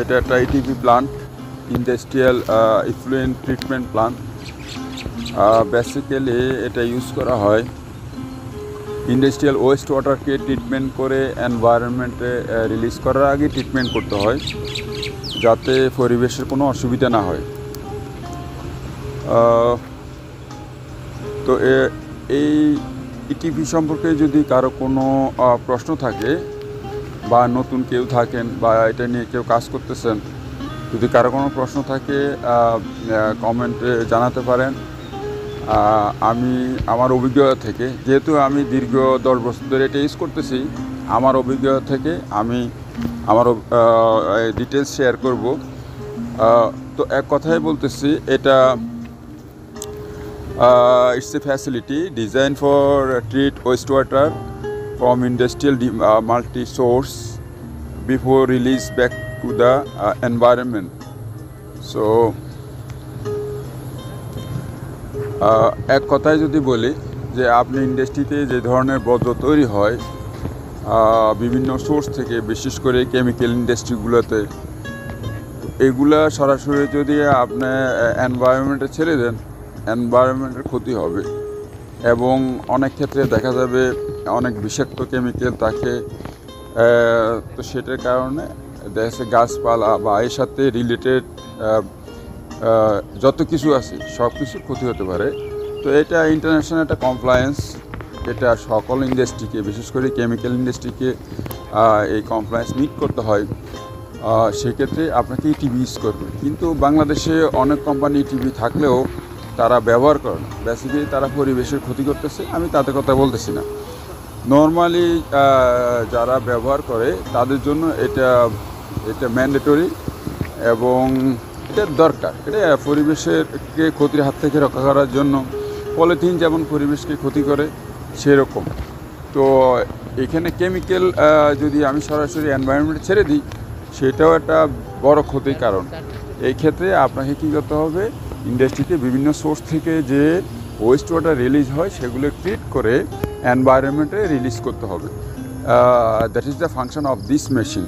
এটা একটা ETP plant, industrial effluent treatment plant. Basically এটা ইউজ করা হয় ইন্ডাস্ট্রিয়াল ওয়েস্ট ওয়াটারকে ট্রিটমেন্ট করে এনভায়রনমেন্টে রিলিজ করার আগে ট্রিটমেন্ট করতে হয়, যাতে পরিবেশের কোনো অসুবিধা না হয়। তো এই ইটিপি সম্পর্কে যদি কারো কোনো প্রশ্ন থাকে বা নতুন কেউ থাকেন বা এটা নিয়ে কেউ কাজ করতেছেন, যদি কারো কোনো প্রশ্ন থাকে কমেন্টে জানাতে পারেন। আমি আমার অভিজ্ঞতা থেকে, যেহেতু আমি দীর্ঘ 10 বছর ধরে এটা ইউজ করতেছি, আমার অভিজ্ঞতা থেকে আমি আমার ডিটেলস শেয়ার করব। তো এক কথায় বলতেছি, এটা it's a facility designed for treat wastewater from industrial multi-source before release back to the environment. So এক কথায় যদি বলি যে আপনি ইন্ডাস্ট্রিতে যে ধরনের বর্জ্য তৈরি হয় বিভিন্ন সোর্স থেকে, বিশেষ করে কেমিক্যাল ইন্ডাস্ট্রিগুলোতে, এগুলা সরাসরি যদি আপনি এনভায়রনমেন্টে ছেড়ে দেন, এনভায়রনমেন্টের ক্ষতি হবে এবং অনেক ক্ষেত্রে দেখা যাবে অনেক বিষাক্ত কেমিক্যাল থাকে। তো সেটার কারণে দেখা যাচ্ছে গাছপালা বা এর সাথে রিলেটেড যত কিছু আছে সব কিছুর ক্ষতি হতে পারে। তো এটা ইন্টারন্যাশনাল একটা কমপ্লায়েন্স, এটা সকল ইন্ডাস্ট্রিকে, বিশেষ করে কেমিক্যাল ইন্ডাস্ট্রিকে এই কমপ্লায়েন্স মিট করতে হয়। সেক্ষেত্রে আপনাকে ইটিভি ইউজ করবে। কিন্তু বাংলাদেশে অনেক কোম্পানি ইটিভি থাকলেও তারা ব্যবহার করে না। বেসিক্যালি তারা পরিবেশের ক্ষতি করতেছে, আমি তাদের কথা বলতেছি না। নর্মালি যারা ব্যবহার করে তাদের জন্য এটা ম্যান্ডেটরি এবং এটা দরকার। এটা পরিবেশের ক্ষতির হাত থেকে রক্ষা করার জন্য। পলিথিন যেমন পরিবেশকে ক্ষতি করে, সেরকম। তো এখানে কেমিক্যাল যদি আমি সরাসরি এনভায়রনমেন্টে ছেড়ে দিই, সেটাও একটা বড় ক্ষতির কারণ। এই ক্ষেত্রে আপনাকে কী করতে হবে, ইন্ডাস্ট্রিতে বিভিন্ন সোর্স থেকে যে ওয়েস্ট ওয়াটার রিলিজ হয় সেগুলো ট্রিট করে এনভায়রনমেন্টে রিলিজ করতে হবে। That is the function of this machine.